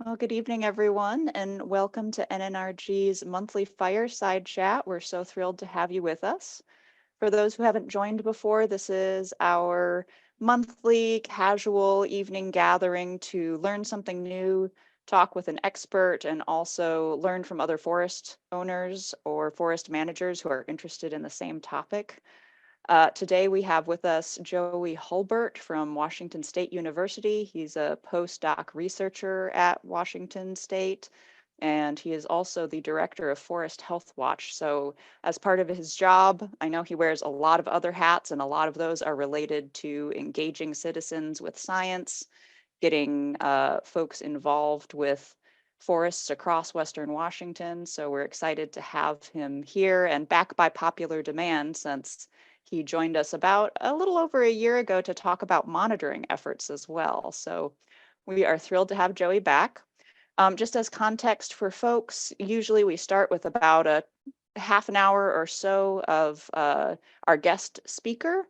Well, good evening, everyone, and welcome to NNRG's monthly Fireside Chat. We're so thrilled to have you with us. For those who haven't joined before, this is our monthly casual evening gathering to learn something new, talk with an expert, and also learn from other forest owners or forest managers who are interested in the same topic. Today we have with us Joey Hulbert from Washington State University. He's a postdoc researcher at Washington State, and he is also the director of Forest Health Watch. So as part of his job, I know he wears a lot of other hats, and a lot of those are related to engaging citizens with science, getting folks involved with forests across Western Washington. So we're excited to have him here and back by popular demand since he joined us about a little over a year ago to talk about monitoring efforts as well. So we are thrilled to have Joey back. Just as context for folks, usually we start with about a half an hour or so of our guest speaker.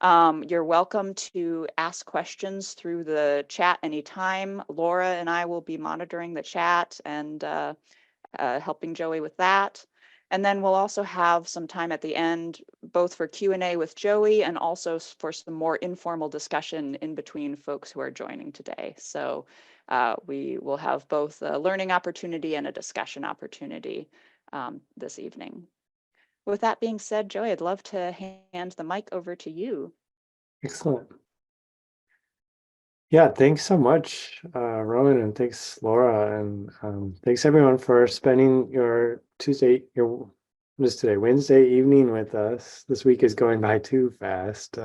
You're welcome to ask questions through the chat anytime. Laura and I will be monitoring the chat and helping Joey with that. And then we'll also have some time at the end, both for Q&A with Joey and also for some more informal discussion in between folks who are joining today. So we will have both a learning opportunity and a discussion opportunity this evening. With that being said, Joey, I'd love to hand the mic over to you. Excellent. Yeah, thanks so much, Rowan, and thanks, Laura, and thanks everyone for spending your Wednesday evening with us. This week is going by too fast.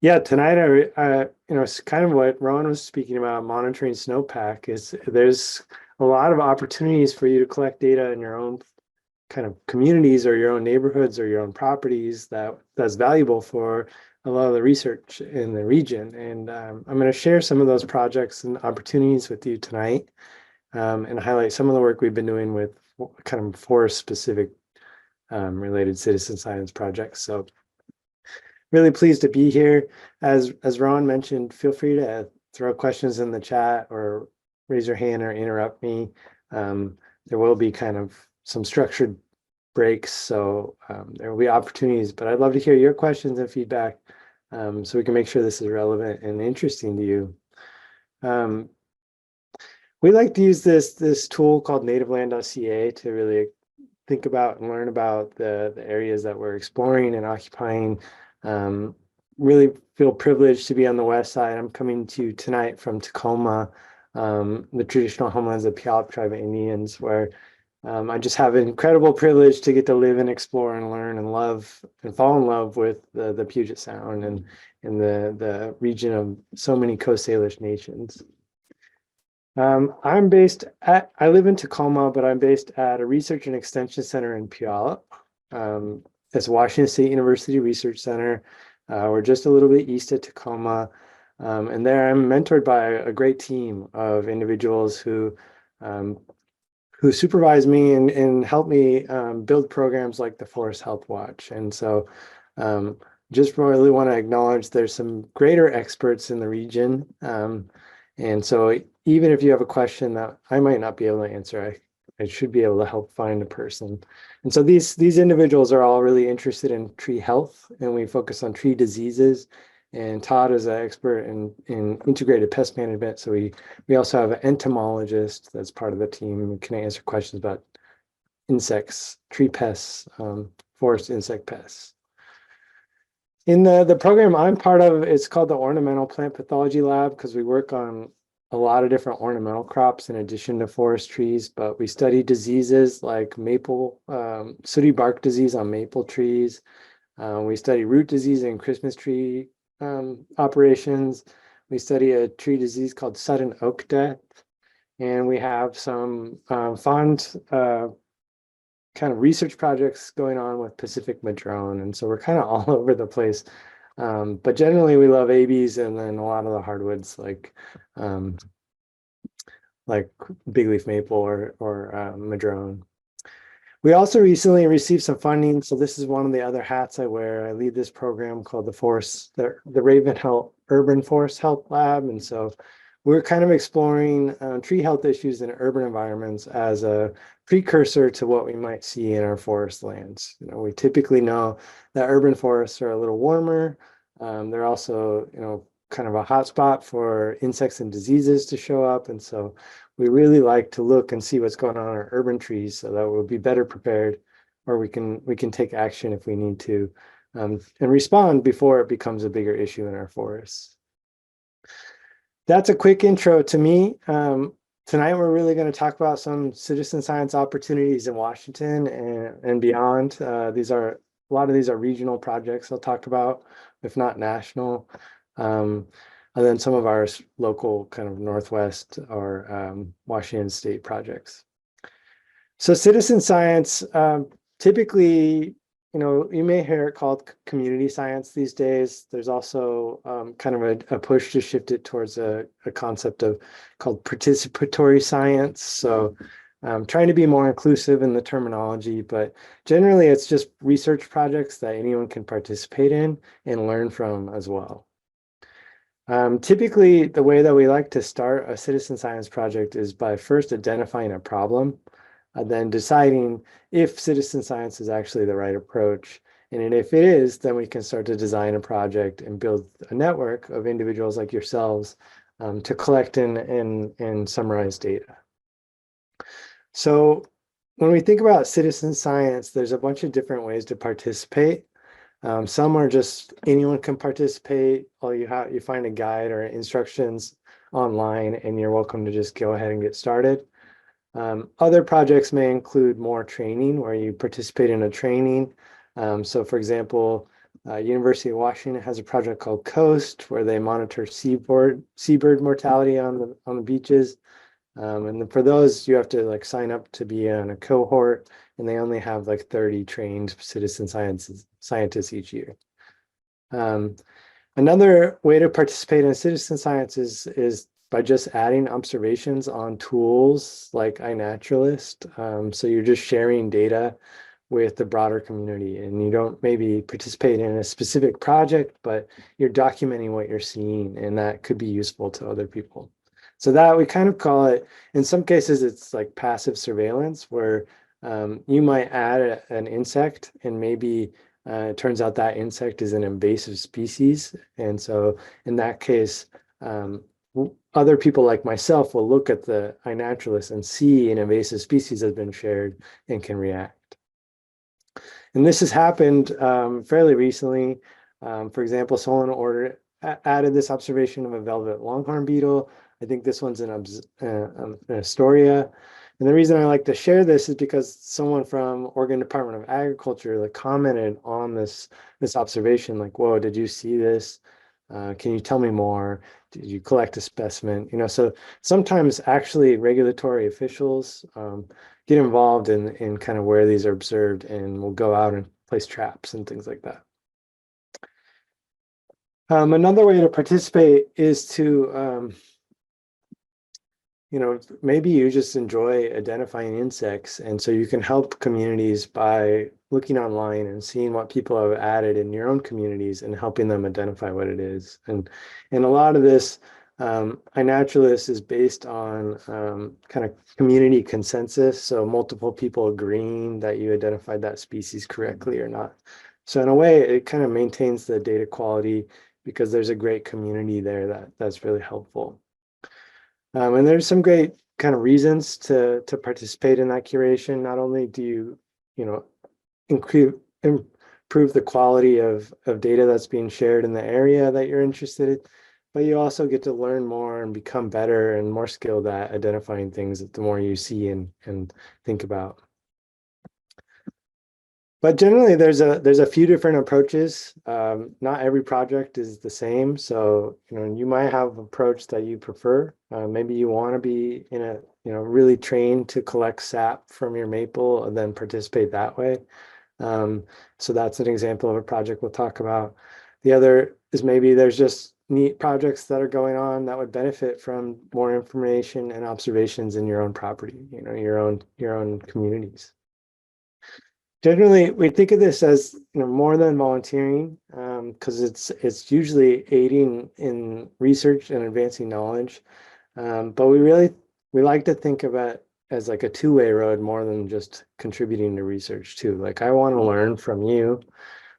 Yeah, tonight, it's kind of what Rowan was speaking about, monitoring snowpack. There's a lot of opportunities for you to collect data in your own kind of communities or your own neighborhoods or your own properties that's valuable for a lot of the research in the region. And I'm going to share some of those projects and opportunities with you tonight and highlight some of the work we've been doing with kind of forest specific related citizen science projects. So really pleased to be here. As Ron mentioned, feel free to throw questions in the chat or raise your hand or interrupt me. There will be kind of some structured breaks, so there will be opportunities, but I'd love to hear your questions and feedback so we can make sure this is relevant and interesting to you. We like to use this tool called nativeland.ca to really think about and learn about the areas that we're exploring and occupying. Really feel privileged to be on the west side. I'm coming to you tonight from Tacoma, the traditional homelands of Puyallup Tribe Indians, where I just have an incredible privilege to get to live and explore and learn and love and fall in love with the Puget Sound and the region of so many Coast Salish nations. I live in Tacoma, but I'm based at a research and extension center in Puyallup. It's Washington State University Research Center. We're just a little bit east of Tacoma. And there I'm mentored by a great team of individuals who supervise me and help me build programs like the Forest Health Watch. And so just really want to acknowledge there's some greater experts in the region. And so even if you have a question that I might not be able to answer, I should be able to help find a person. And so these individuals are all really interested in tree health, and we focus on tree diseases. And Todd is an expert in integrated pest management. So we also have an entomologist that's part of the team who can answer questions about insects, tree pests, forest insect pests. In the program I'm part of, it's called the Ornamental Plant Pathology Lab because we work on a lot of different ornamental crops in addition to forest trees, but we study diseases like maple, sooty bark disease on maple trees. We study root disease in Christmas tree operations. We study a tree disease called sudden oak death. And we have some fond kind of research projects going on with Pacific madrone. And so we're kind of all over the place. But generally we love ABs and then a lot of the hardwoods like big leaf maple or madrone. We also recently received some funding. So this is one of the other hats I wear. I lead this program called the Raven Health Urban Forest Health Lab. And so we're kind of exploring tree health issues in urban environments as a precursor to what we might see in our forest lands. We typically know that urban forests are a little warmer. They're also, kind of a hotspot for insects and diseases to show up. And so we really like to look and see what's going on in our urban trees so that we'll be better prepared, or we can take action if we need to, and respond before it becomes a bigger issue in our forests. That's a quick intro to me. Tonight, we're really going to talk about some citizen science opportunities in Washington and beyond. A lot of these are regional projects I'll talk about, if not national. And then some of our local kind of Northwest or Washington State projects. So citizen science, typically, you may hear it called community science these days. There's also kind of a push to shift it towards a concept called participatory science. So trying to be more inclusive in the terminology, but generally it's just research projects that anyone can participate in and learn from as well. Typically, the way that we like to start a citizen science project is by first identifying a problem, then deciding if citizen science is actually the right approach. And if it is, then we can start to design a project and build a network of individuals like yourselves to collect and summarize data. So when we think about citizen science, there's a bunch of different ways to participate. Some are just anyone can participate. You find a guide or instructions online, and you're welcome to just go ahead and get started. Other projects may include more training, where you participate in a training. So for example, University of Washington has a project called Coast, where they monitor seabird mortality on the beaches. And for those, you have to sign up to be on a cohort, and they only have 30 trained citizen scientists each year. Another way to participate in citizen science is by just adding observations on tools like iNaturalist. So you're just sharing data with the broader community, and you don't maybe participate in a specific project, but you're documenting what you're seeing, and that could be useful to other people. So that we kind of call it, in some cases, it's like passive surveillance, where you might add an insect, and maybe it turns out that insect is an invasive species. And so in that case, other people like myself will look at the iNaturalist and see an invasive species has been shared and can react. And this has happened fairly recently. For example, someone added this observation of a velvet longhorn beetle. I think this one's in Astoria. And the reason I like to share this is because someone from Oregon Department of Agriculture commented on this observation, whoa, did you see this? Can you tell me more? Did you collect a specimen? So sometimes actually regulatory officials get involved in kind of where these are observed, and will go out and place traps and things like that. Another way to participate is to maybe you just enjoy identifying insects, and so you can help communities by looking online and seeing what people have added in your own communities and helping them identify what it is. And a lot of this iNaturalist is based on kind of community consensus, so multiple people agreeing that you identified that species correctly or not. So in a way, it kind of maintains the data quality because there's a great community there that's really helpful. And there's some great kind of reasons to participate in that curation. Not only do you improve the quality of data that's being shared in the area that you're interested in, but you also get to learn more and become better and more skilled at identifying things the more you see and think about. But generally, there's a few different approaches. Not every project is the same. So, you might have an approach that you prefer. Maybe you want to be in a, really trained to collect sap from your maple and then participate that way. So that's an example of a project we'll talk about. The other is maybe there's just neat projects that are going on that would benefit from more information and observations in your own property, your own communities. Generally, we think of this as more than volunteering, because it's usually aiding in research and advancing knowledge. But we like to think of it as like a two-way road more than just contributing to research too. Like I want to learn from you.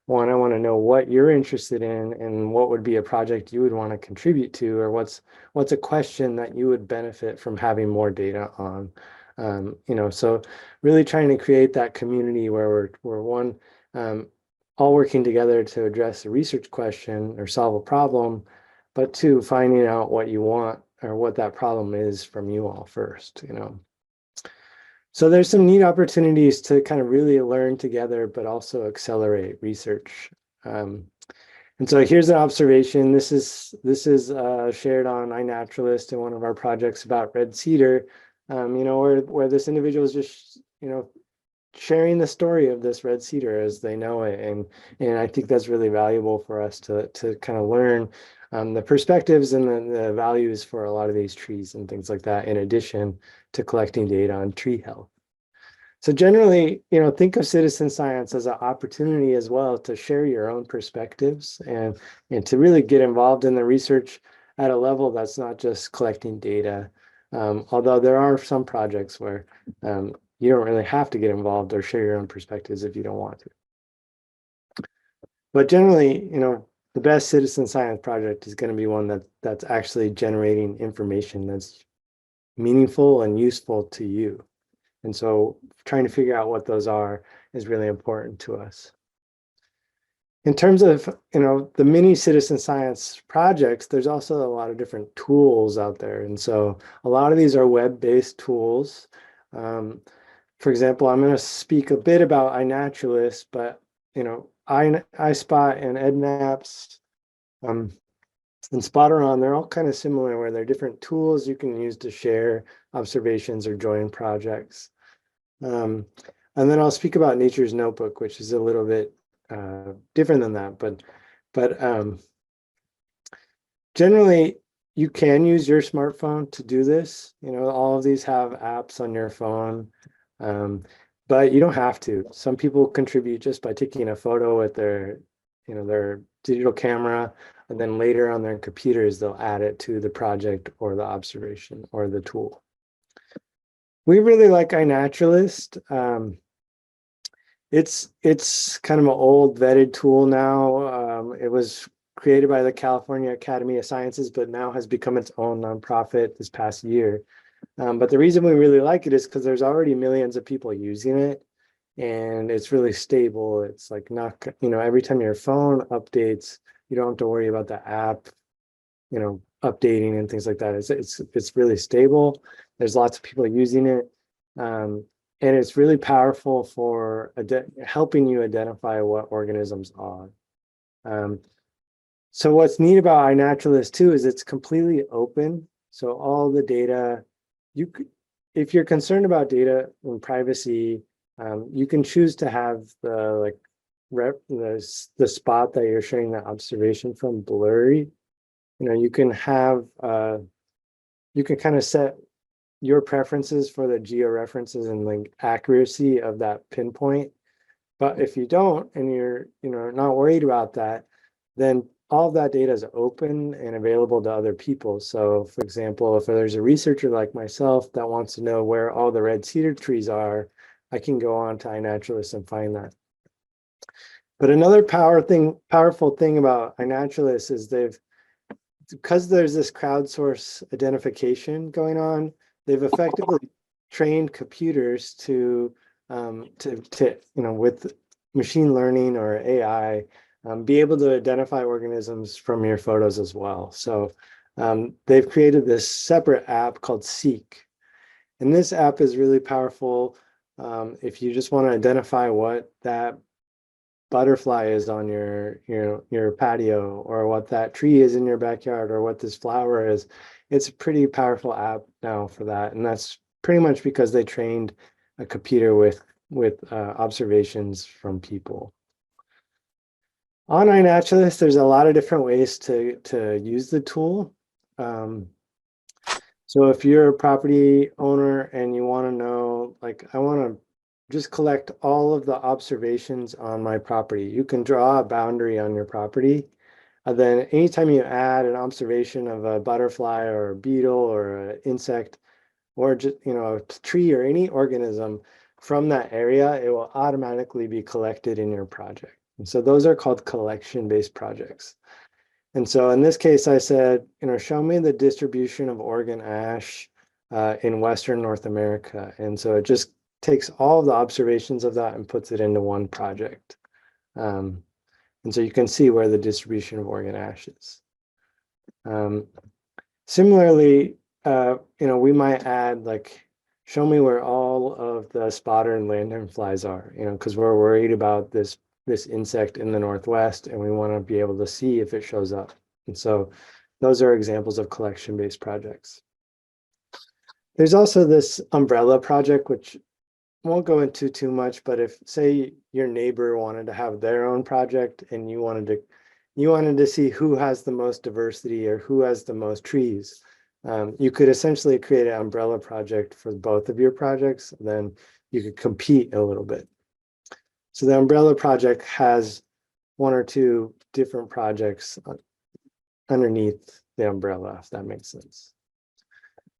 One, I want to know what you're interested in and what would be a project you would want to contribute to, or what's a question that you would benefit from having more data on. So really trying to create that community where we're one, all working together to address a research question or solve a problem, but two, finding out what you want or what that problem is from you all first. So there's some neat opportunities to kind of really learn together, but also accelerate research. Um, and so here's an observation. This is shared on iNaturalist in one of our projects about red cedar. Where this individual is just sharing the story of this red cedar as they know it, and I think that's really valuable for us to kind of learn the perspectives and the values for a lot of these trees and things like that, in addition to collecting data on tree health. So generally, think of citizen science as an opportunity as well to share your own perspectives and to really get involved in the research at a level that's not just collecting data. Although there are some projects where you don't really have to get involved or share your own perspectives if you don't want to. But generally, the best citizen science project is going to be one that's actually generating information that's meaningful and useful to you. And so trying to figure out what those are is really important to us. In terms of, the mini citizen science projects, there's also a lot of different tools out there. And so a lot of these are web-based tools. For example, I'm going to speak a bit about iNaturalist, but, iSpot and EdMaps, and SpotAron, they're all kind of similar where they're different tools you can use to share observations or join projects. And then I'll speak about Nature's Notebook, which is a little bit different than that. But generally, you can use your smartphone to do this. All of these have apps on your phone, but you don't have to. Some people contribute just by taking a photo with their digital camera, and then later on their computers, they'll add it to the project or the observation or the tool. We really like iNaturalist. It's kind of an old vetted tool now. It was created by the California Academy of Sciences, but now has become its own nonprofit this past year. But the reason we really like it is because there's already millions of people using it, and it's really stable. It's like not, every time your phone updates, you don't have to worry about the app, updating and things like that. It's really stable. There's lots of people using it. And it's really powerful for helping you identify what organisms are. So what's neat about iNaturalist too is it's completely open. So all the data, if you're concerned about data and privacy, you can choose to have the spot that you're sharing the observation from blurry. You can kind of set your preferences for the georeferences and like accuracy of that pinpoint. But if you don't, and you're not worried about that, then all of that data is open and available to other people. So for example, if there's a researcher like myself that wants to know where all the red cedar trees are, I can go on to iNaturalist and find that. But another powerful thing about iNaturalist is because there's this crowdsource identification going on, they've effectively trained computers to with machine learning or AI, be able to identify organisms from your photos as well. So they've created this separate app called Seek. And this app is really powerful if you just want to identify what that butterfly is on your patio, or what that tree is in your backyard, or what this flower is. It's a pretty powerful app now for that, and that's pretty much because they trained a computer with observations from people. On iNaturalist, there's a lot of different ways to use the tool. So if you're a property owner and you want to know, like, I want to just collect all of the observations on my property, you can draw a boundary on your property. And then anytime you add an observation of a butterfly or a beetle or an insect or just, a tree or any organism from that area, it will automatically be collected in your project. And so those are called collection-based projects. And so in this case, I said, show me the distribution of Oregon ash in Western North America. And so it just takes all of the observations of that and puts it into one project. And so you can see where the distribution of Oregon ash is. Similarly, we might add like, show me where all of the spotter and lanternflies are, because we're worried about this insect in the Northwest and we want to be able to see if it shows up. And so those are examples of collection-based projects. There's also this umbrella project, which won't go into too much, but if say your neighbor wanted to have their own project and you wanted to see who has the most diversity or who has the most trees, you could essentially create an umbrella project for both of your projects. Then you could compete a little bit. So the umbrella project has one or two different projects underneath the umbrella, if that makes sense.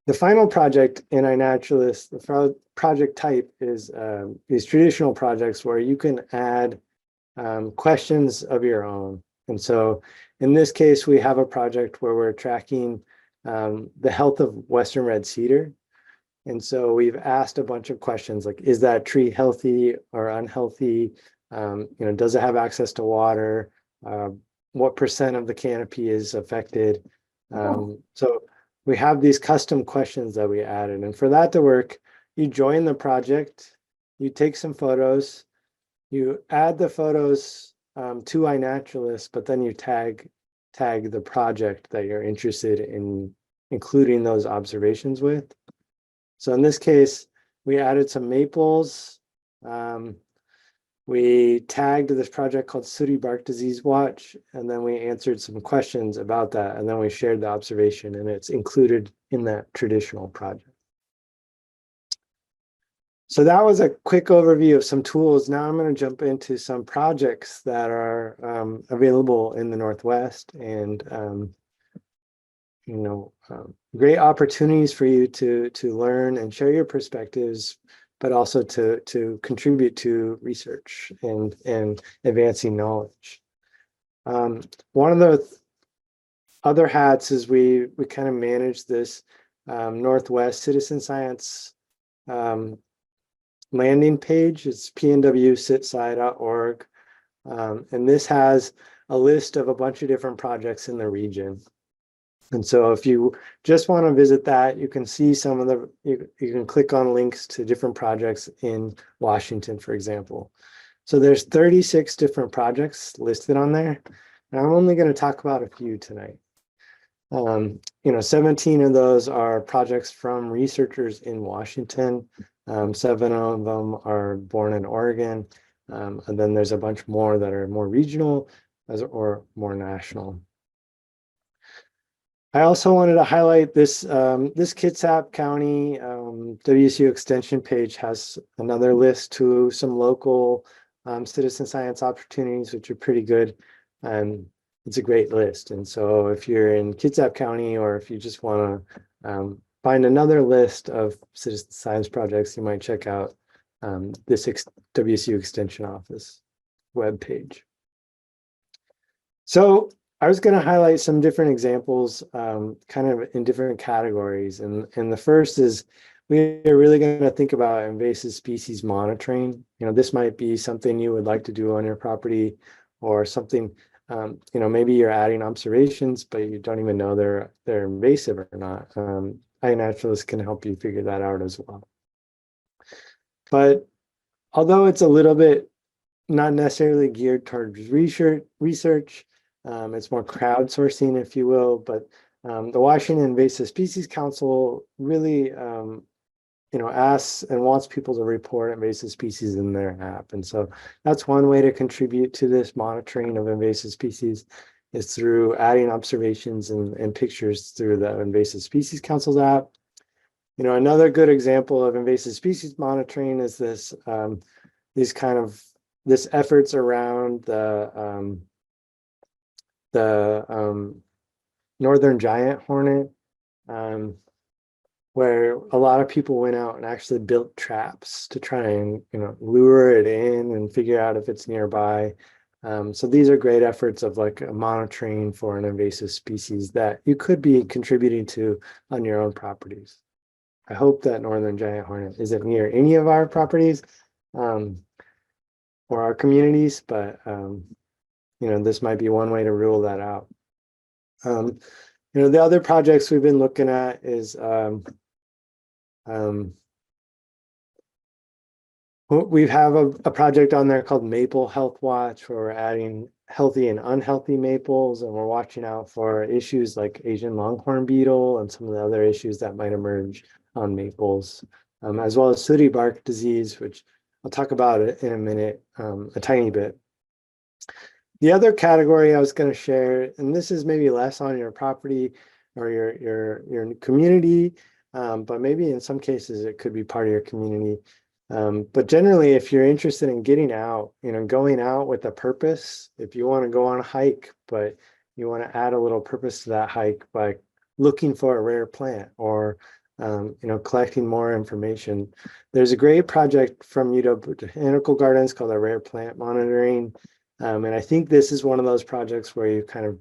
The final project in iNaturalist, the project type is these traditional projects where you can add questions of your own. And so in this case, we have a project where we're tracking the health of Western red cedar. And so we've asked a bunch of questions like, is that tree healthy or unhealthy? Does it have access to water? What percent of the canopy is affected? So we have these custom questions that we added. And for that to work, you join the project, you take some photos, you add the photos to iNaturalist, but then you tag the project that you're interested in including those observations with. So in this case, we added some maples. We tagged this project called Sooty Bark Disease Watch, and then we answered some questions about that, and then we shared the observation, and it's included in that traditional project. So that was a quick overview of some tools. Now I'm going to jump into some projects that are available in the Northwest, and great opportunities for you to learn and share your perspectives, but also to contribute to research and advancing knowledge. One of the other hats is we kind of manage this Northwest Citizen Science landing page. It's pnwcitsci.org. And this has a list of a bunch of different projects in the region. And so if you just want to visit that, you can see some of you can click on links to different projects in Washington, for example. So there's 36 different projects listed on there. And I'm only going to talk about a few tonight. 17 of those are projects from researchers in Washington. 7 of them are born in Oregon. And then there's a bunch more that are more regional or more national. I also wanted to highlight this Kitsap County WSU Extension page has another list to some local citizen science opportunities, which are pretty good. It's a great list. And so if you're in Kitsap County, or if you just want to find another list of citizen science projects, you might check out this WSU Extension Office webpage. So I was going to highlight some different examples kind of in different categories. And the first is we are really going to think about invasive species monitoring. This might be something you would like to do on your property, or something, maybe you're adding observations, but you don't even know they're invasive or not. iNaturalist can help you figure that out as well. But although it's a little bit not necessarily geared towards research, it's more crowdsourcing, if you will, but the Washington Invasive Species Council really, asks and wants people to report invasive species in their app. And so that's one way to contribute to this monitoring of invasive species, is through adding observations and pictures through the Invasive Species Council's app. Another good example of invasive species monitoring is this efforts around the the northern giant hornet, where a lot of people went out and actually built traps to try and lure it in and figure out if it's nearby. So these are great efforts of like monitoring for an invasive species that you could be contributing to on your own properties. I hope that northern giant hornet isn't near any of our properties or our communities, but this might be one way to rule that out. The other projects we've been looking at is we have a project on there called Maple Health Watch, where we're adding healthy and unhealthy maples, and we're watching out for issues like Asian longhorn beetle and some of the other issues that might emerge on maples, as well as sooty bark disease, which I'll talk about it in a minute, a tiny bit. The other category I was going to share, and this is maybe less on your property or your community, but maybe in some cases it could be part of your community. But generally, if you're interested in getting out, going out with a purpose, if you want to go on a hike, but you want to add a little purpose to that hike by looking for a rare plant or, collecting more information, there's a great project from Utah Botanical Gardens called the Rare Plant Monitoring. And I think this is one of those projects where you kind of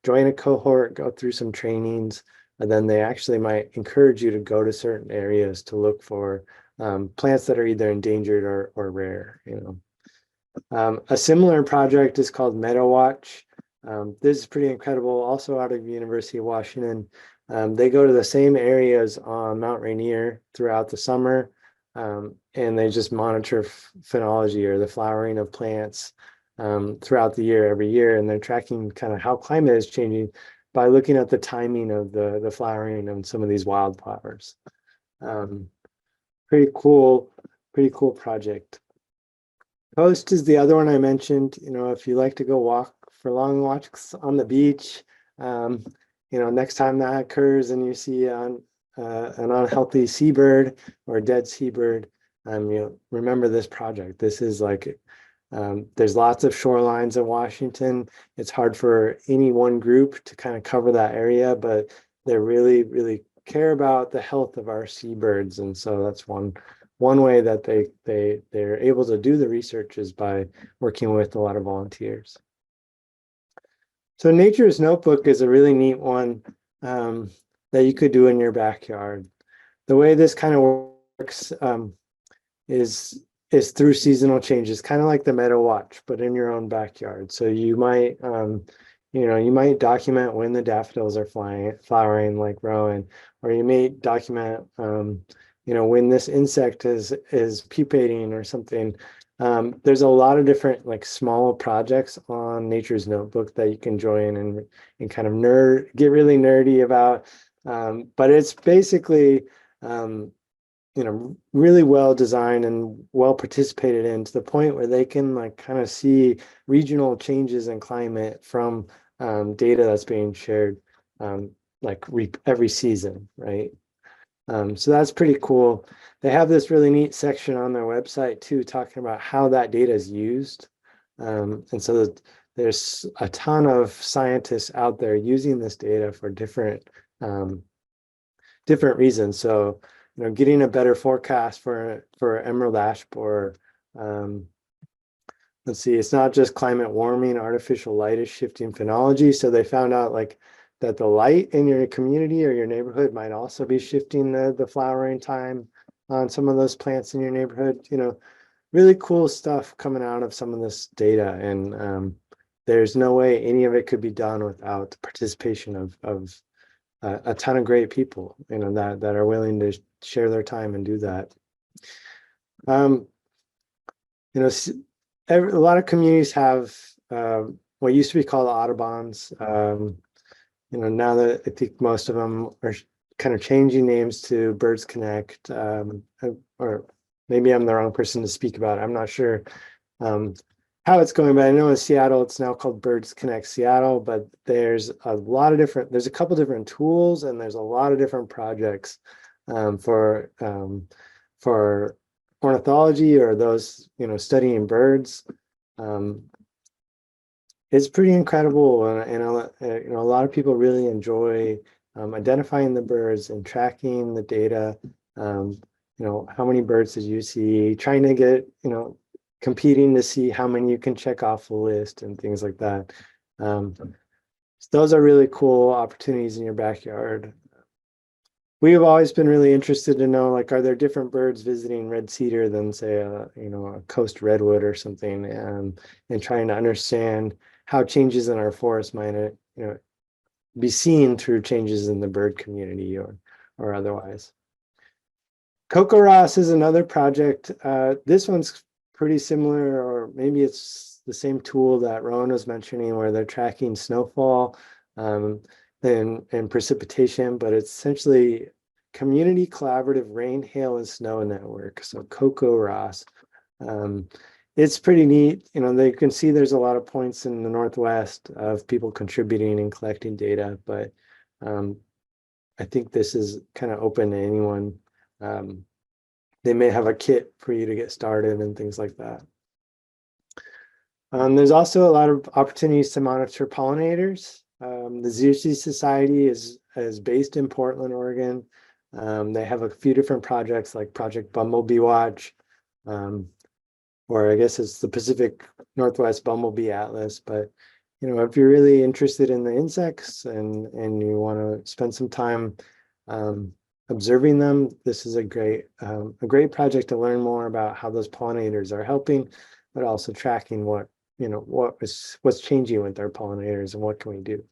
join a cohort, go through some trainings, and then they actually might encourage you to go to certain areas to look for plants that are either endangered or rare. A similar project is called Meadow Watch. This is pretty incredible, also out of University of Washington. They go to the same areas on Mount Rainier throughout the summer, and they just monitor phenology or the flowering of plants throughout the year, every year, and they're tracking kind of how climate is changing by looking at the timing of the flowering of some of these wildflowers. Pretty cool project. Coast is the other one I mentioned. If you like to go walk for long walks on the beach, next time that occurs and you see an unhealthy seabird or a dead seabird, remember this project. This is like, there's lots of shorelines in Washington. It's hard for any one group to kind of cover that area, but they're really, really care about the health of our seabirds, and so that's one way that they're able to do the research is by working with a lot of volunteers. So Nature's Notebook is a really neat one that you could do in your backyard. The way this kind of works is through seasonal changes, kind of like the Meadow Watch, but in your own backyard. So you might you might document when the daffodils are flowering like Rowan, or you may document, when this insect is pupating or something. There's a lot of different like small projects on Nature's Notebook that you can join and kind of get really nerdy about. But it's basically, really well designed and well participated in, to the point where they can like kind of see regional changes in climate from data that's being shared every season, right? So that's pretty cool. They have this really neat section on their website too, talking about how that data is used. And so there's a ton of scientists out there using this data for different reasons. So, getting a better forecast for emerald ash borer. Let's see, it's not just climate warming, artificial light is shifting phenology. So they found out like that the light in your community or your neighborhood might also be shifting the flowering time on some of those plants in your neighborhood. Really cool stuff coming out of some of this data. And there's no way any of it could be done without the participation of a ton of great people, that are willing to share their time and do that. A lot of communities have what used to be called Audubons. Now that I think most of them are kind of changing names to Birds Connect, or maybe I'm the wrong person to speak about it. I'm not sure how it's going, but I know in Seattle it's now called Birds Connect Seattle. But there's a couple different tools, and there's a lot of different projects for ornithology or those studying birds. it's pretty incredible, and a lot of people really enjoy identifying the birds and tracking the data. How many birds did you see? Trying to get, competing to see how many you can check off the list and things like that. So those are really cool opportunities in your backyard. We've always been really interested to know, like, are there different birds visiting red cedar than, say, a coast redwood or something, and trying to understand how changes in our forest might, be seen through changes in the bird community or otherwise. Kokoros is another project. This one's pretty similar, or maybe it's the same tool that Rowan was mentioning, where they're tracking snowfall and precipitation, but it's essentially community collaborative rain, hail, and snow network. So Kokoros. It's pretty neat. They can see there's a lot of points in the Northwest of people contributing and collecting data, but I think this is kind of open to anyone. They may have a kit for you to get started and things like that. There's also a lot of opportunities to monitor pollinators. The Xerces Society is based in Portland, Oregon. They have a few different projects like Project Bumblebee Watch, or I guess it's the Pacific Northwest Bumblebee Atlas. But if you're really interested in the insects and you want to spend some time observing them, this is a great project to learn more about how those pollinators are helping, but also tracking what's changing with our pollinators and what can we do.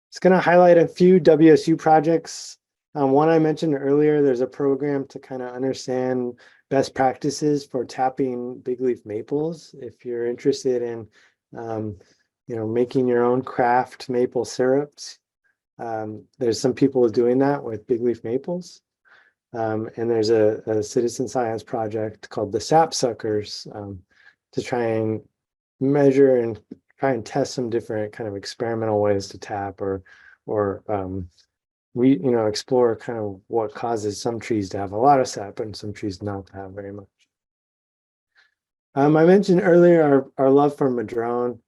It's going to highlight a few WSU projects. One I mentioned earlier, there's a program to kind of understand best practices for tapping big leaf maples. If you're interested in, making your own craft maple syrups, there's some people doing that with big leaf maples. And there's a citizen science project called the Sapsuckers to try and measure and try and test some different kind of experimental ways to tap or explore kind of what causes some trees to have a lot of sap and some trees not to have very much. I mentioned earlier our love for madrone.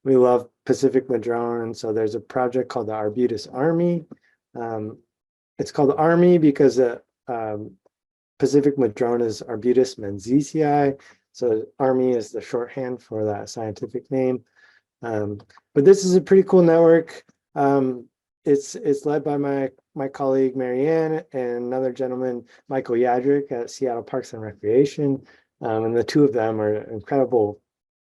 We love Pacific madrone, and so there's a project called the Arbutus Army. It's called Army because Pacific madrone is Arbutus menziesii, so Army is the shorthand for that scientific name. But this is a pretty cool network. It's led by my colleague Marianne and another gentleman, Michael Yadrick at Seattle Parks and Recreation. And the two of them are incredible,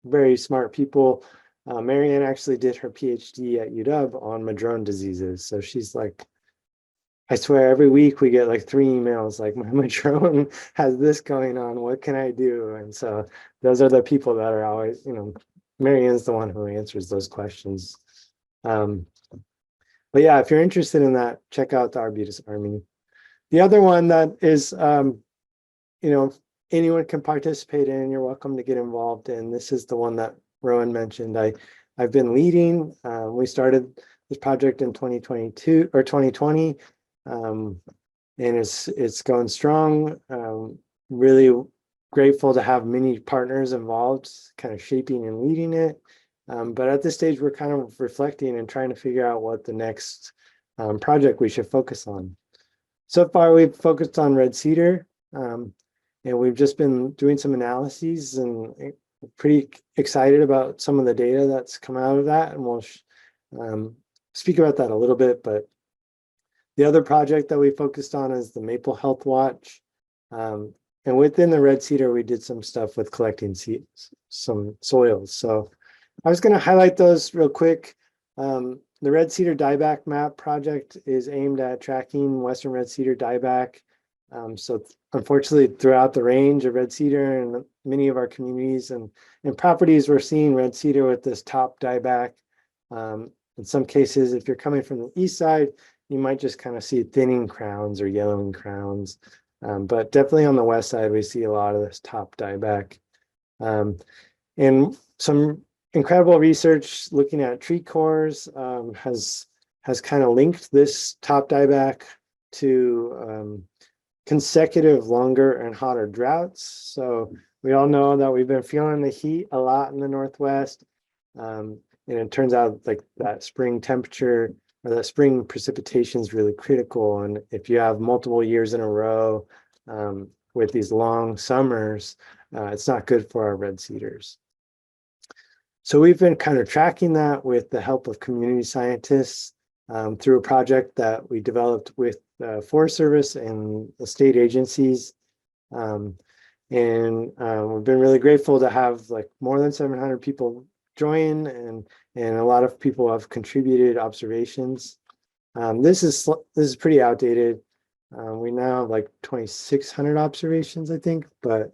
very smart people. Marianne actually did her PhD at UW on madrone diseases. So she's like, I swear every week we get like 3 emails like, my madrone has this going on, what can I do? And so those are the people that are always, Marianne's the one who answers those questions. But yeah, if you're interested in that, check out the Arbutus Army. The other one that is, anyone can participate in, you're welcome to get involved in. This is the one that Rowan mentioned. I've been leading. We started this project in 2022 or 2020, and it's going strong. Really grateful to have many partners involved, kind of shaping and leading it. But at this stage, we're kind of reflecting and trying to figure out what the next project we should focus on. So far, we've focused on red cedar, and we've just been doing some analyses and pretty excited about some of the data that's come out of that. And we'll speak about that a little bit. But the other project that we focused on is the Maple Health Watch. And within the red cedar, we did some stuff with collecting seeds, some soils. So I was going to highlight those real quick. The red cedar dieback map project is aimed at tracking western red cedar dieback. So unfortunately, throughout the range of red cedar and many of our communities and properties, we're seeing red cedar with this top dieback. In some cases, if you're coming from the east side, you might just kind of see thinning crowns or yellowing crowns. But definitely on the west side, we see a lot of this top dieback. And some incredible research looking at tree cores has kind of linked this top dieback to consecutive longer and hotter droughts. So we all know that we've been feeling the heat a lot in the Northwest. And it turns out like that spring temperature or that spring precipitation is really critical. And if you have multiple years in a row with these long summers, it's not good for our red cedars. So we've been kind of tracking that with the help of community scientists through a project that we developed with the Forest Service and the state agencies. And we've been really grateful to have like more than 700 people join, and a lot of people have contributed observations. This is pretty outdated. We now have like 2,600 observations, I think, but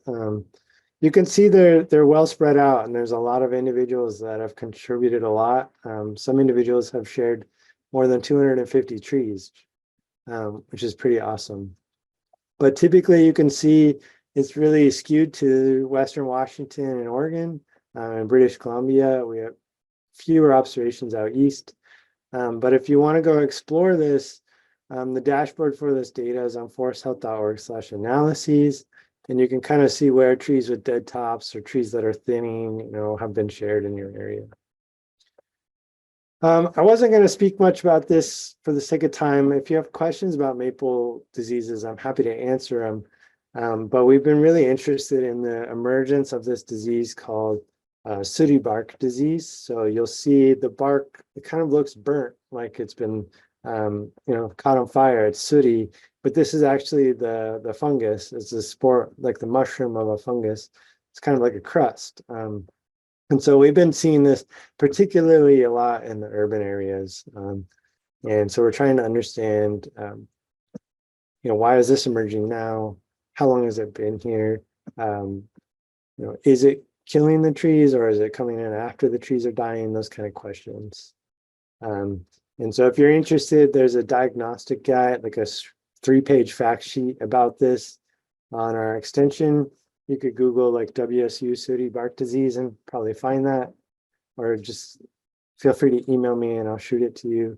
you can see they're well spread out, and there's a lot of individuals that have contributed a lot. Some individuals have shared more than 250 trees, which is pretty awesome. But typically you can see it's really skewed to Western Washington and Oregon. In British Columbia, we have fewer observations out east. But if you want to go explore this, the dashboard for this data is on foresthealth.org/analyses. And you can kind of see where trees with dead tops or trees that are thinning, have been shared in your area. I wasn't going to speak much about this for the sake of time. If you have questions about maple diseases, I'm happy to answer them. But we've been really interested in the emergence of this disease called sooty bark disease. So you'll see the bark, it kind of looks burnt, like it's been caught on fire. It's sooty, but this is actually the fungus. It's a spore, like the mushroom of a fungus. It's kind of like a crust. And so we've been seeing this particularly a lot in the urban areas. And so we're trying to understand, why is this emerging now? How long has it been here? Is it killing the trees, or is it coming in after the trees are dying? Those kind of questions. And so if you're interested, there's a diagnostic guide, like a 3-page fact sheet about this on our extension. You could Google like WSU sooty bark disease and probably find that, or just feel free to email me and I'll shoot it to you.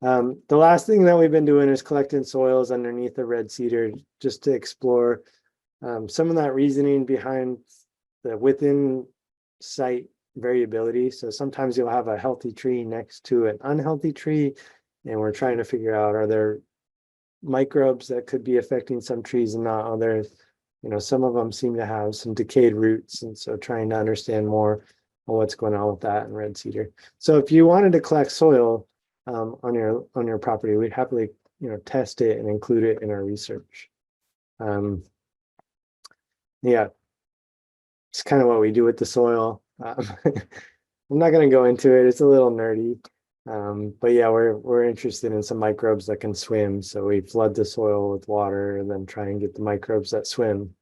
The last thing that we've been doing is collecting soils underneath the red cedar just to explore some of that reasoning behind the within site variability. So sometimes you'll have a healthy tree next to an unhealthy tree, and we're trying to figure out, are there microbes that could be affecting some trees and not others? Some of them seem to have some decayed roots, and so trying to understand more on what's going on with that in red cedar. So if you wanted to collect soil on your property, we'd happily test it and include it in our research. Yeah, it's kind of what we do with the soil. I'm not going to go into it. It's a little nerdy. But yeah, we're interested in some microbes that can swim. So we flood the soil with water and then try and get the microbes that swim.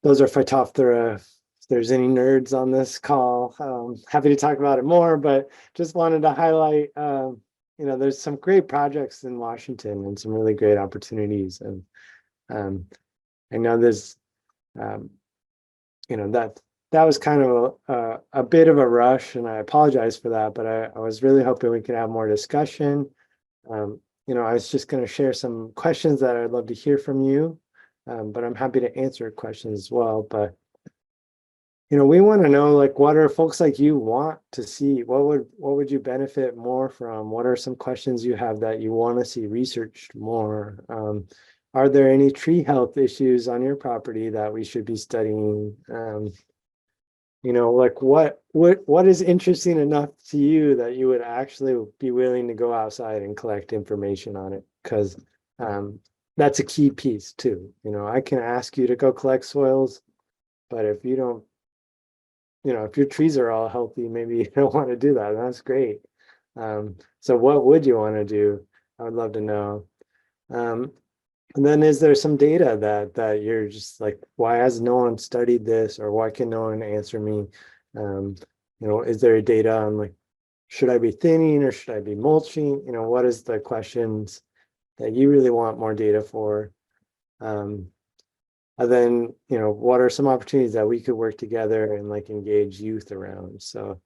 Those are Phytophthora. If there's any nerds on this call, happy to talk about it more, but just wanted to highlight, there's some great projects in Washington and some really great opportunities. And I know there's, that was kind of a bit of a rush, and I apologize for that, but I was really hoping we could have more discussion. I was just going to share some questions that I'd love to hear from you, but I'm happy to answer questions as well. But, we want to know, like, what are folks like you want to see? What would you benefit more from? What are some questions you have that you want to see researched more? Are there any tree health issues on your property that we should be studying? Like what is interesting enough to you that you would actually be willing to go outside and collect information on it? Because that's a key piece too. I can ask you to go collect soils, but if you don't, if your trees are all healthy, maybe you don't want to do that. That's great. So what would you want to do? I would love to know. And then is there some data that you're just like, why has no one studied this, or why can no one answer me? Is there a data on, like, should I be thinning or should I be mulching? What is the questions that you really want more data for? And then, what are some opportunities that we could work together and like engage youth around? So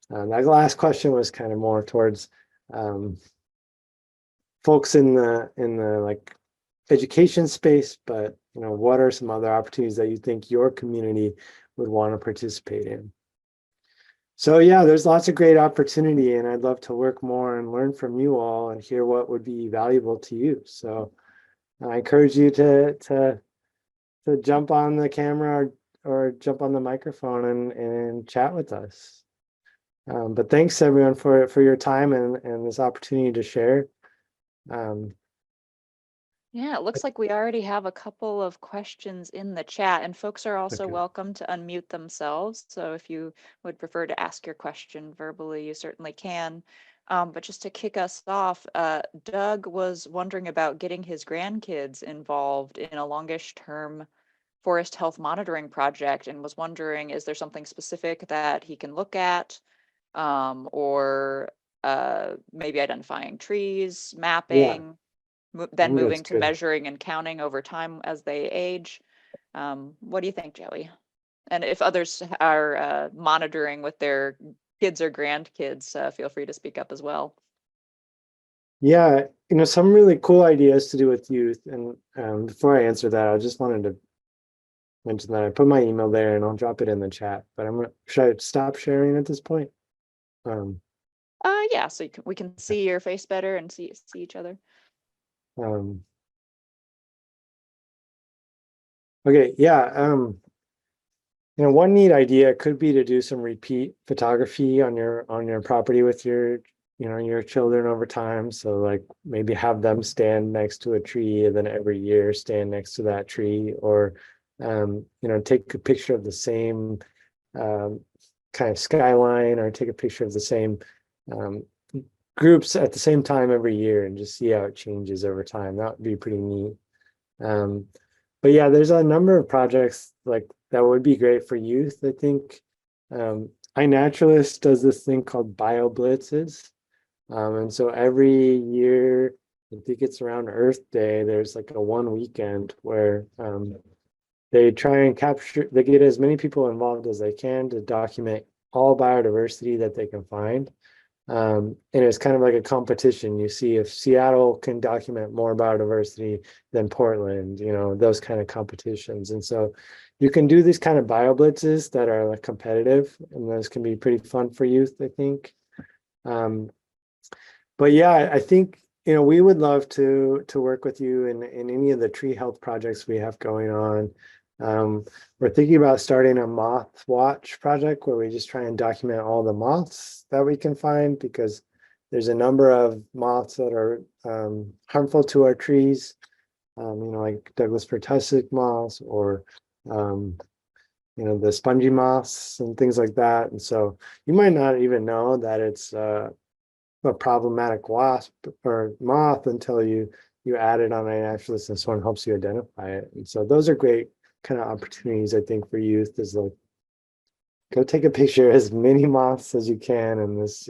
that last question was kind of more towards folks in the like education space, but what are some other opportunities that you think your community would want to participate in? So yeah, there's lots of great opportunity, and I'd love to work more and learn from you all and hear what would be valuable to you. So I encourage you to jump on the camera or jump on the microphone and chat with us. But thanks everyone for your time and this opportunity to share. Um, Yeah, it looks like we already have a couple of questions in the chat, and folks are also okay. welcome to unmute themselves. So if you would prefer to ask your question verbally, you certainly can. But just to kick us off, Doug was wondering about getting his grandkids involved in a longish term forest health monitoring project and was wondering, is there something specific that he can look at, or maybe identifying trees, Yeah, mapping, I then think that's moving to good. measuring and counting over time as they age. What do you think, Joey? And if others are monitoring with their kids or grandkids, feel free to speak up as well. Yeah, some really cool ideas to do with youth. And before I answer that, I just wanted to mention that I put my email there and I'll drop it in the chat. But should I stop sharing at this point? Um, Yeah, so we can see your face better and see each other. um, okay, yeah. One neat idea could be to do some repeat photography on your property with your children over time. So like maybe have them stand next to a tree and then every year stand next to that tree, or take a picture of the same um, kind of skyline, or take a picture of the same um, groups at the same time every year and just see how it changes over time. That would be pretty neat. Um, but yeah, there's a number of projects like that would be great for youth. I think iNaturalist does this thing called Bio Blitzes. And so every year, I think it's around Earth Day, there's like a one weekend where they try and they get as many people involved as they can to document all biodiversity that they can find. And it's kind of like a competition. You see if Seattle can document more biodiversity than Portland, those kind of competitions. And so you can do these kind of bio blitzes that are like competitive, and those can be pretty fun for youth, I think. Um, but yeah, I think we would love to work with you in any of the tree health projects we have going on. We're thinking about starting a moth watch project where we just try and document all the moths that we can find, because there's a number of moths that are harmful to our trees, like Douglas pertussis moths, or the spongy moths and things like that. And so you might not even know that it's a problematic wasp or moth until you add it on iNaturalist and someone helps you identify it. And so those are great kind of opportunities, I think, for youth, is like go take a picture of as many moths as you can in this,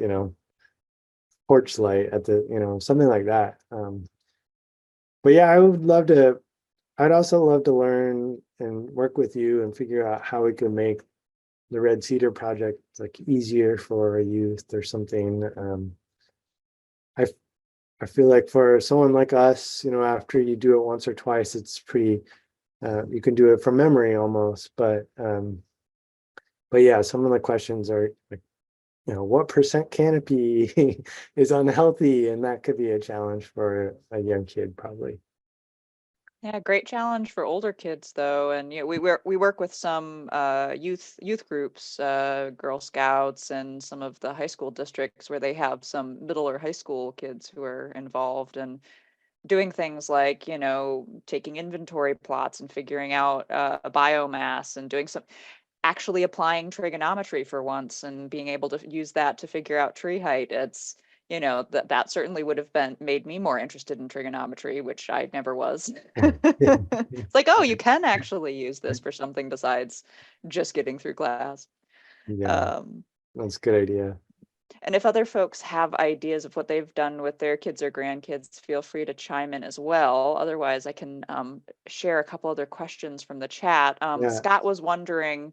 porch light at the, something like that. But yeah, I'd also love to learn and work with you and figure out how we can make the Red Cedar project like easier for a youth or something. I I feel like for someone like us, after you do it once or twice, it's pretty, you can do it from memory almost. But yeah, some of the questions are like, what percent canopy is unhealthy? And that could be a challenge for a young kid, probably. Yeah, great challenge for older kids though, and we work with some youth groups, Girl Scouts, and some of the high school districts where they have some middle or high school kids who are involved and doing things like, taking inventory plots and figuring out a biomass and doing some actually applying trigonometry for once and being able to use that to figure out tree height. It's, that certainly would have been made me more interested in trigonometry, which I never was. It's like, oh, you can actually use this for something besides just getting through class. Yeah, Um, that's a good idea. and if other folks have ideas of what they've done with their kids or grandkids, feel free to chime in as well. Otherwise, I can share a couple other questions from the chat. Yeah. Scott was wondering,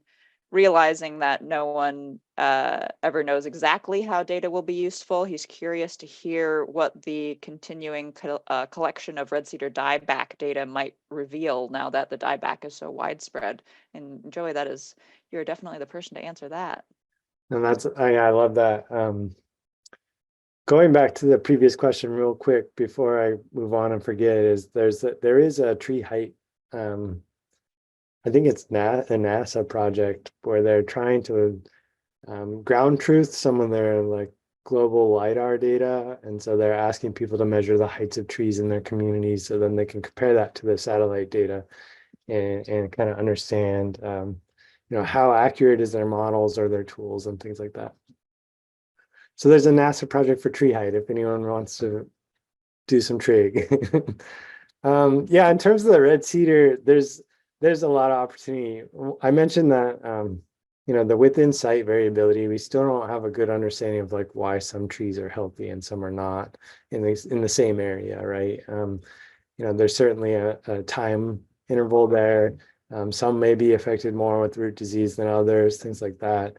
realizing that no one ever knows exactly how data will be useful, he's curious to hear what the continuing collection of red cedar dieback data might reveal now that the dieback is so widespread. And Joey, you're definitely the person to answer that. And I love that. Going back to the previous question real quick before I move on and forget is there is a tree height. I think it's a NASA project where they're trying to ground truth some of their like global LiDAR data. And so they're asking people to measure the heights of trees in their communities so then they can compare that to the satellite data and kind of understand, how accurate is their models or their tools and things like that. So there's a NASA project for tree height if anyone wants to do some trig. Yeah, in terms of the red cedar, there's a lot of opportunity. I mentioned that the within site variability, we still don't have a good understanding of like why some trees are healthy and some are not in the same area, right? There's certainly a time interval there. Some may be affected more with root disease than others, things like that.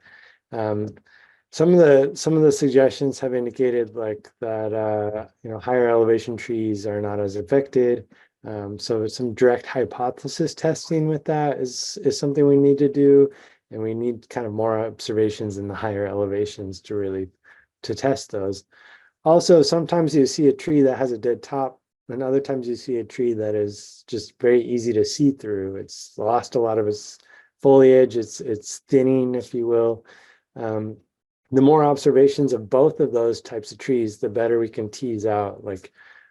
Some of the suggestions have indicated like that higher elevation trees are not as affected. So some direct hypothesis testing with that is something we need to do, and we need kind of more observations in the higher elevations to test those. Also, sometimes you see a tree that has a dead top, and other times you see a tree that is just very easy to see through. It's lost a lot of its foliage. It's thinning, if you will. The more observations of both of those types of trees, the better we can tease out like,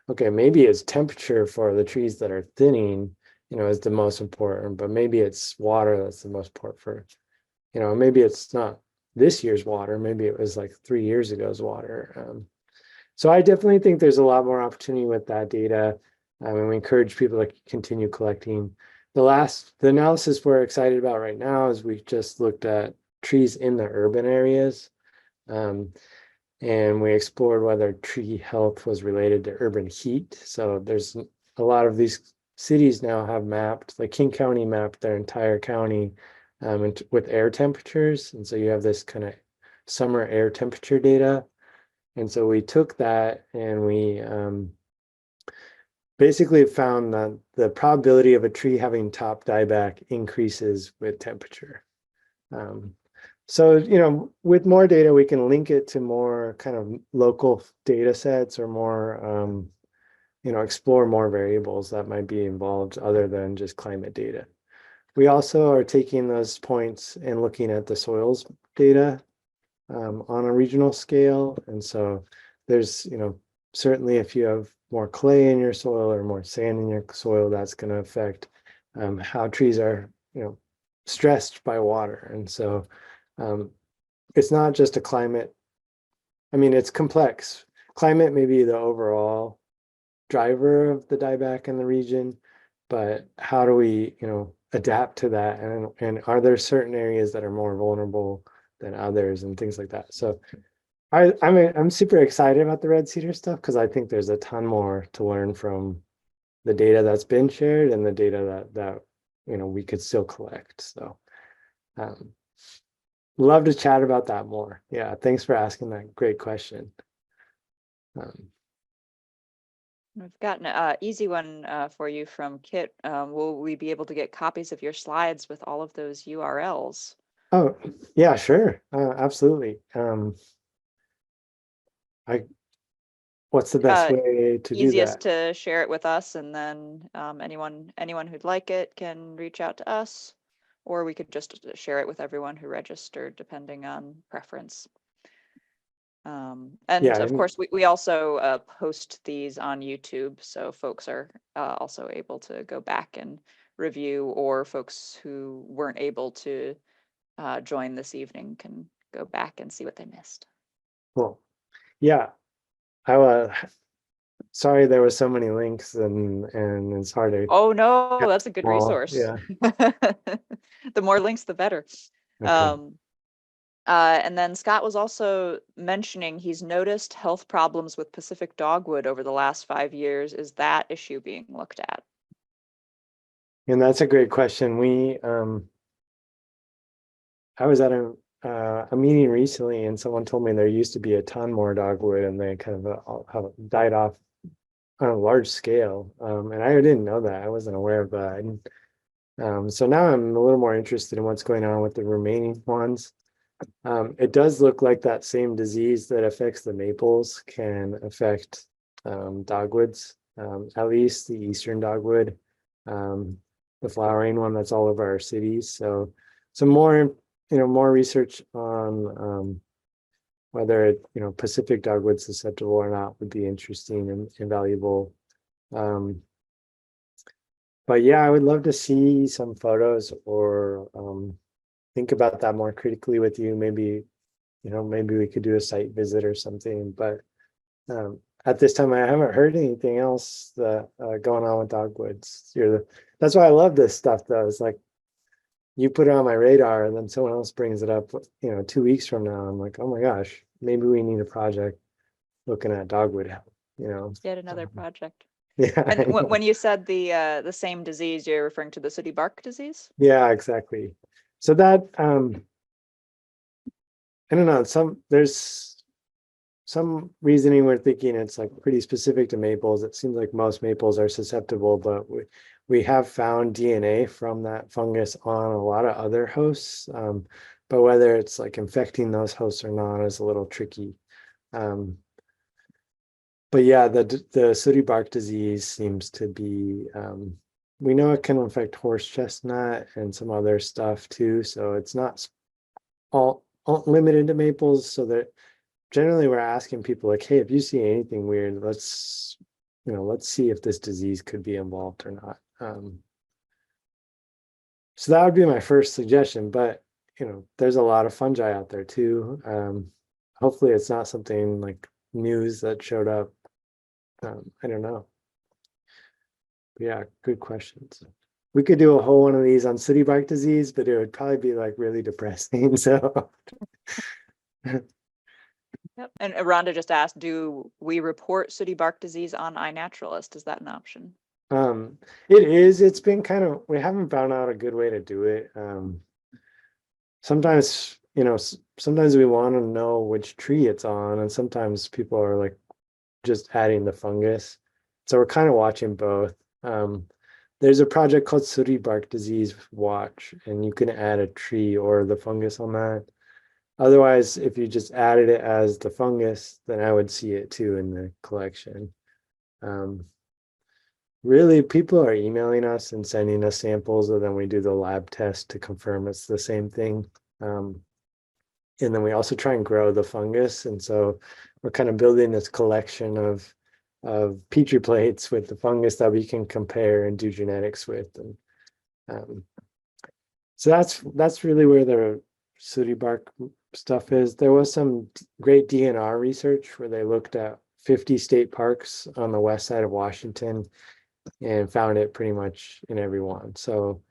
okay, maybe it's temperature for the trees that are thinning, is the most important, but maybe it's water that's the most important for, maybe it's not this year's water, maybe it was like 3 years ago's water. So I definitely think there's a lot more opportunity with that data, and we encourage people to continue collecting. The analysis we're excited about right now is we just looked at trees in the urban areas. And we explored whether tree health was related to urban heat. So there's a lot of these cities now have mapped, like King County mapped their entire county with air temperatures. And so you have this kind of summer air temperature data. And so we took that and we basically found that the probability of a tree having top dieback increases with temperature. So, with more data, we can link it to more kind of local data sets or more, explore more variables that might be involved other than just climate data. We also are taking those points and looking at the soils data on a regional scale. And so there's, certainly if you have more clay in your soil or more sand in your soil, that's going to affect how trees are, stressed by water. And so it's not just a climate. I mean, it's complex. Climate may be the overall driver of the dieback in the region, but how do we, adapt to that? And are there certain areas that are more vulnerable than others and things like that? So I'm super excited about the red cedar stuff because I think there's a ton more to learn from the data that's been shared and the data that we could still collect. So love to chat about that more. Yeah, thanks for asking that great question. We've got an easy one for you from Kit. Will we be able to get copies of your slides with all of those URLs? Oh, yeah, sure. Absolutely. What's the best way to do Easiest that? to share it with us, and then anyone who'd like it can reach out to us, or we could just share it with everyone who registered, depending on preference. And Yeah, of course, we also post these on YouTube, so folks are also able to go back and review, or folks who weren't able to join this evening can go back and see what they missed. cool. Yeah, I was sorry there were so many links and it's hard to Oh no, get that's a good them all. resource. Yeah. The more links, the better. Okay. And then Scott was also mentioning he's noticed health problems with Pacific dogwood over the last 5 years. Is that issue being looked at? And that's a great question. I was at a meeting recently, and someone told me there used to be a ton more dogwood, and they kind of have died off on a large scale. And I didn't know that. I wasn't aware of that. And, so now I'm a little more interested in what's going on with the remaining ones. It does look like that same disease that affects the maples can affect dogwoods, at least the eastern dogwood, the flowering one that's all over our cities. So some more, more research on whether Pacific dogwood's susceptible or not would be interesting and valuable. But yeah, I would love to see some photos or think about that more critically with you. Maybe maybe we could do a site visit or something. But at this time, I haven't heard anything else that going on with dogwoods. That's why I love this stuff, though. It's like you put it on my radar, and then someone else brings it up. 2 weeks from now, I'm like, oh my gosh, maybe we need a project looking at dogwood health. Yet another project. Yeah. And when you said the same disease, you're referring to the sooty bark disease? Yeah, exactly. So that I don't know. There's some reasoning we're thinking it's like pretty specific to maples. It seems like most maples are susceptible, but we have found DNA from that fungus on a lot of other hosts. But whether it's like infecting those hosts or not is a little tricky. But yeah, the sooty bark disease seems to be, we know it can affect horse chestnut and some other stuff too. So it's not all limited to maples. So that generally we're asking people like, hey, if you see anything weird, let's see if this disease could be involved or not. So that would be my first suggestion, but there's a lot of fungi out there too. Hopefully it's not something like news that showed up. I don't know. Yeah, good questions. We could do a whole one of these on sooty bark disease, but it would probably be like really depressing. So Yep. And Rhonda just asked, do we report sooty bark disease on iNaturalist? Is that an option? it is. It's been kind of, we haven't found out a good way to do it. Sometimes, sometimes we want to know which tree it's on, and sometimes people are like just adding the fungus. So we're kind of watching both. There's a project called Sooty Bark Disease Watch, and you can add a tree or the fungus on that. Otherwise, if you just added it as the fungus, then I would see it too in the collection. Really, people are emailing us and sending us samples, and then we do the lab test to confirm it's the same thing. And then we also try and grow the fungus. And so we're kind of building this collection of Petri plates with the fungus that we can compare and do genetics with. And so that's really where the sooty bark stuff is. There was some great DNR research where they looked at 50 state parks on the west side of Washington and found it pretty much in every one. So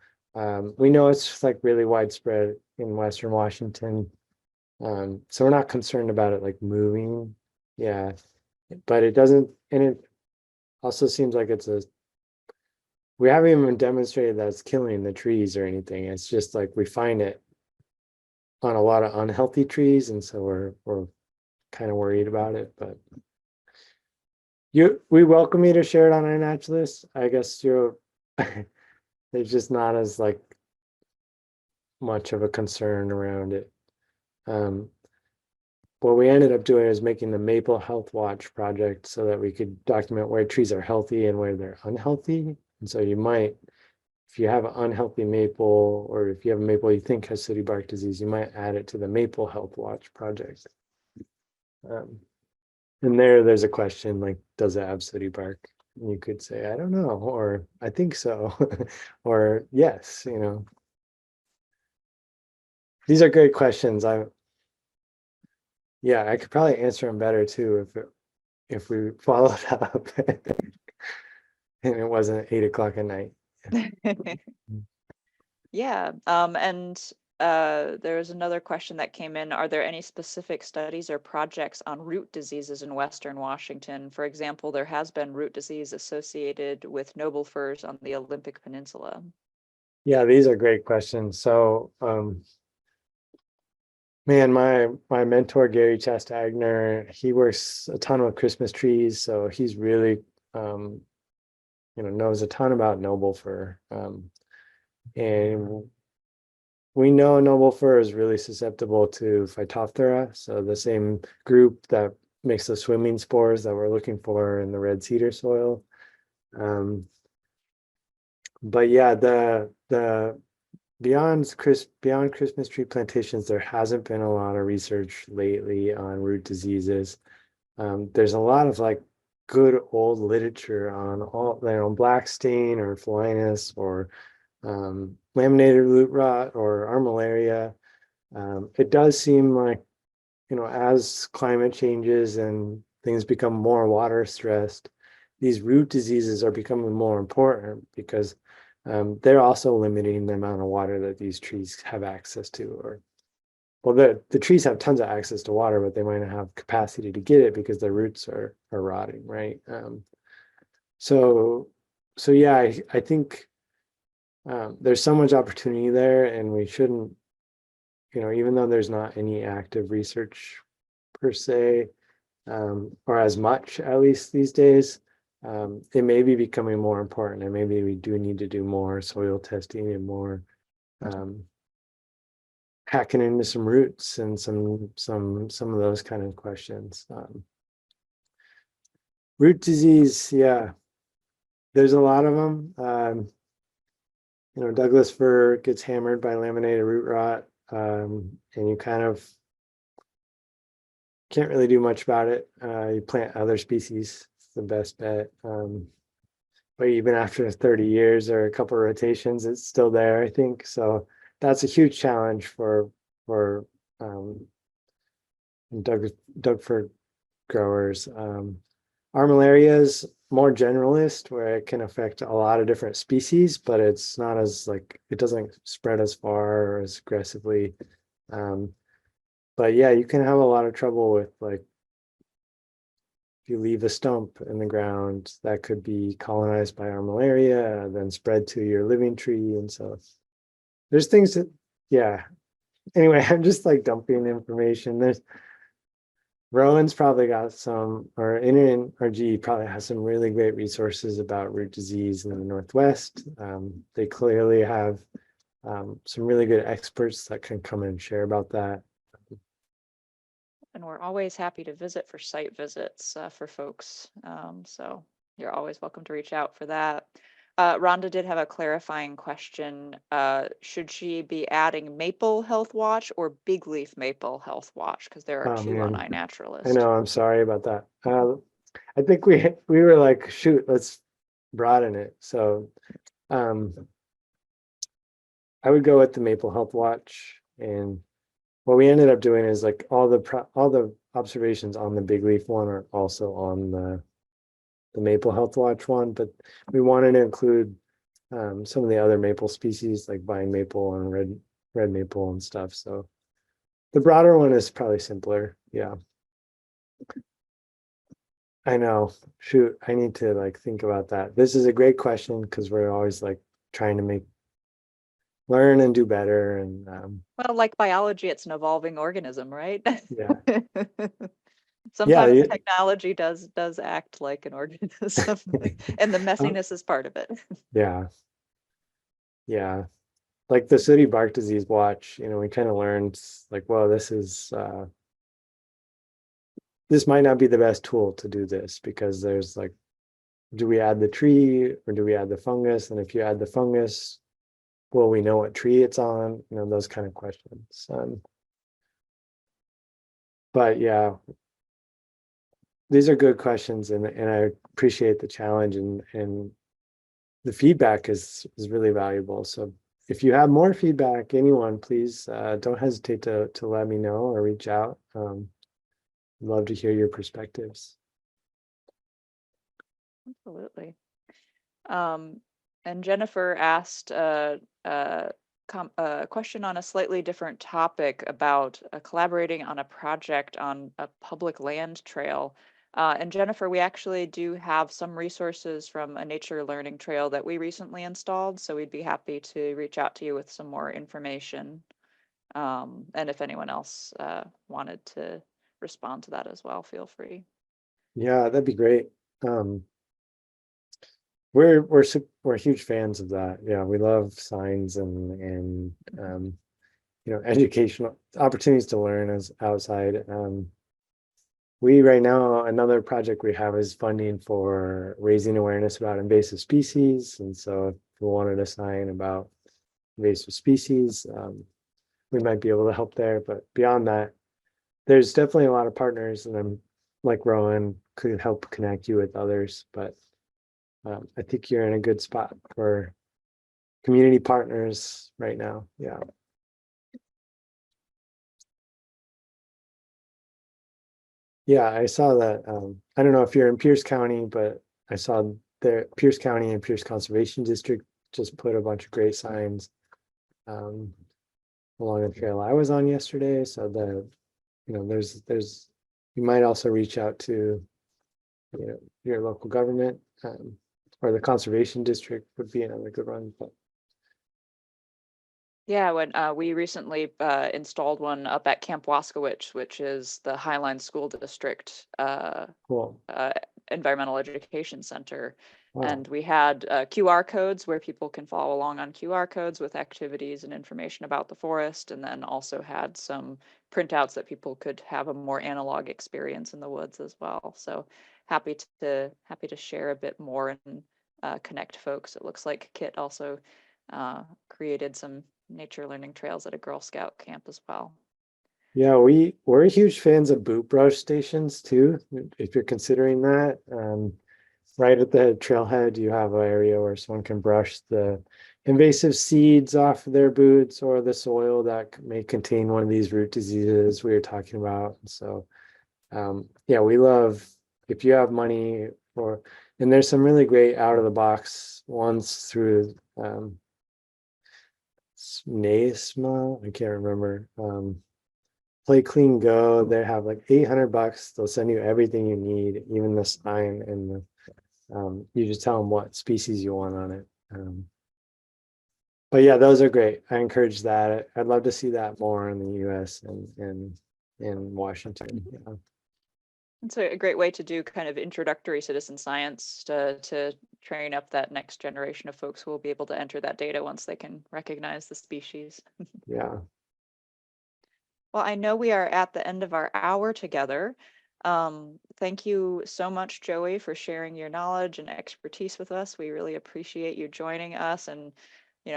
we know it's like really widespread in Western Washington. So we're not concerned about it like moving. Yeah, but it doesn't, and it also seems like we haven't even demonstrated that it's killing the trees or anything. It's just like we find it on a lot of unhealthy trees, and so we're kind of worried about it. But we welcome you to share it on our naturalist. I guess there's just not as like much of a concern around it. What we ended up doing is making the Maple Health Watch project so that we could document where trees are healthy and where they're unhealthy. And so you might, if you have an unhealthy maple, or if you have a maple you think has sooty bark disease, you might add it to the Maple Health Watch project. And there's a question like, does it have sooty bark? And you could say, I don't know, or I think so, or yes, These are great questions. Yeah, I could probably answer them better too if we followed up and it wasn't 8 o'clock at night. Yeah. And there's another question that came in. Are there any specific studies or projects on root diseases in Western Washington? For example, there has been root disease associated with noble firs on the Olympic Peninsula. Yeah, these are great questions. So Man, my mentor Gary Chastagner, he works a ton with Christmas trees, so he's really knows a ton about noble fir. And we know noble fir is really susceptible to Phytophthora, so the same group that makes the swimming spores that we're looking for in the red cedar soil. But yeah, the beyond Christmas tree plantations, there hasn't been a lot of research lately on root diseases. There's a lot of like good old literature on all, black stain or phloinus or laminated root rot or armillaria. It does seem like, as climate changes and things become more water stressed, these root diseases are becoming more important because they're also limiting the amount of water that these trees have access to. Or, well, the trees have tons of access to water, but they might not have capacity to get it because their roots are rotting, right? So yeah, I think there's so much opportunity there, and we shouldn't, even though there's not any active research per se, or as much at least these days, it may be becoming more important, and maybe we do need to do more soil testing and more um, hacking into some roots and some of those kind of questions. Root disease, yeah, there's a lot of them. Douglas fir gets hammered by laminated root rot, and you kind of can't really do much about it. You plant other species, it's the best bet. But even after 30 years or a couple of rotations, it's still there, I think. So that's a huge challenge for um, Doug fir growers. Armillaria is more generalist, where it can affect a lot of different species, but it's not as like, it doesn't spread as far or as aggressively. But yeah, you can have a lot of trouble with, like, if you leave a stump in the ground, that could be colonized by armillaria, then spread to your living tree. And so there's things that, yeah. Anyway, I'm just like dumping information. There's Rowan's probably got some, or NNRG probably has some really great resources about root disease in the Northwest. They clearly have some really good experts that can come and share about that. And we're always happy to visit for site visits for folks. So you're always welcome to reach out for that. Rhonda did have a clarifying question. Should she be adding Maple Health Watch or Big Leaf Maple Health Watch? Because there are Oh two on man, I iNaturalist. know, I'm sorry about that. I think we were like, shoot, let's broaden it. So I would go with the Maple Health Watch, and what we ended up doing is like all the observations on the big leaf one are also on the Maple Health Watch one, but we wanted to include some of the other maple species like vine maple and red maple and stuff. So the broader one is probably simpler. Yeah, I know. Shoot, I need to like think about that. This is a great question because we're always like trying to learn and do better. And Well, like biology, it's an evolving organism, right? yeah, yeah, Sometimes technology does act like an organism, and the messiness is part of it. yeah, yeah. Like the sooty bark disease watch, we kind of learned like, well, this might not be the best tool to do this, because there's like, do we add the tree or do we add the fungus? And if you add the fungus, will we know what tree it's on? Those kind of questions. But yeah, these are good questions, and I appreciate the challenge, and the feedback is really valuable. So if you have more feedback, anyone, please don't hesitate to let me know or reach out. Love to hear your perspectives. Absolutely. And Jennifer asked a question on a slightly different topic about collaborating on a project on a public land trail. And Jennifer, we actually do have some resources from a nature learning trail that we recently installed, so we'd be happy to reach out to you with some more information. And if anyone else wanted to respond to that as well, feel free. Yeah, that'd be great. We're huge fans of that. Yeah, we love signs and educational opportunities to learn as outside. We right now, another project we have is funding for raising awareness about invasive species. And so if we wanted a sign about invasive species, we might be able to help there. But beyond that, there's definitely a lot of partners, and I'm like Rowan could help connect you with others. But I think you're in a good spot for community partners right now. Yeah. Yeah, I saw that. I don't know if you're in Pierce County, but I saw there Pierce County and Pierce Conservation District just put a bunch of great signs um, along the trail I was on yesterday. So there's you might also reach out to your local government, or the conservation district would be another good one. But Yeah, when we recently installed one up at Camp Waskowich, which is the Highline School District cool. uh, Environmental Education Center. Wow. And we had QR codes where people can follow along on QR codes with activities and information about the forest, and then also had some printouts that people could have a more analog experience in the woods as well. So happy to share a bit more and connect folks. It looks like Kit also created some nature learning trails at a Girl Scout camp as well. Yeah, we're huge fans of boot brush stations too, if you're considering that. Right at the trailhead, you have an area where someone can brush the invasive seeds off of their boots or the soil that may contain one of these root diseases we were talking about. So, yeah, we love if you have money for, and there's some really great out of the box ones through NASMA. I can't remember. Play Clean Go. They have like $800. They'll send you everything you need, even the sign and you just tell them what species you want on it. But yeah, those are great. I encourage that. I'd love to see that more in the US and in Washington. Yeah. It's a great way to do kind of introductory citizen science to train up that next generation of folks who will be able to enter that data once they can recognize the species. Yeah. Well, I know we are at the end of our hour together. Thank you so much, Joey, for sharing your knowledge and expertise with us. We really appreciate you joining us and,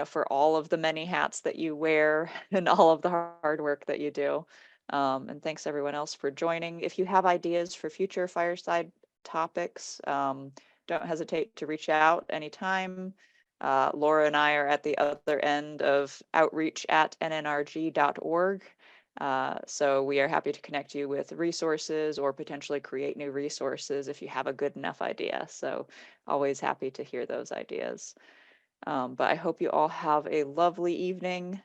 for all of the many hats that you wear and all of the hard work that you do. And thanks everyone else for joining. If you have ideas for future Fireside topics, don't hesitate to reach out anytime. Laura and I are at the other end of outreach at nnrg.org. So we are happy to connect you with resources or potentially create new resources if you have a good enough idea. So always happy to hear those ideas. But I hope you all have a lovely evening.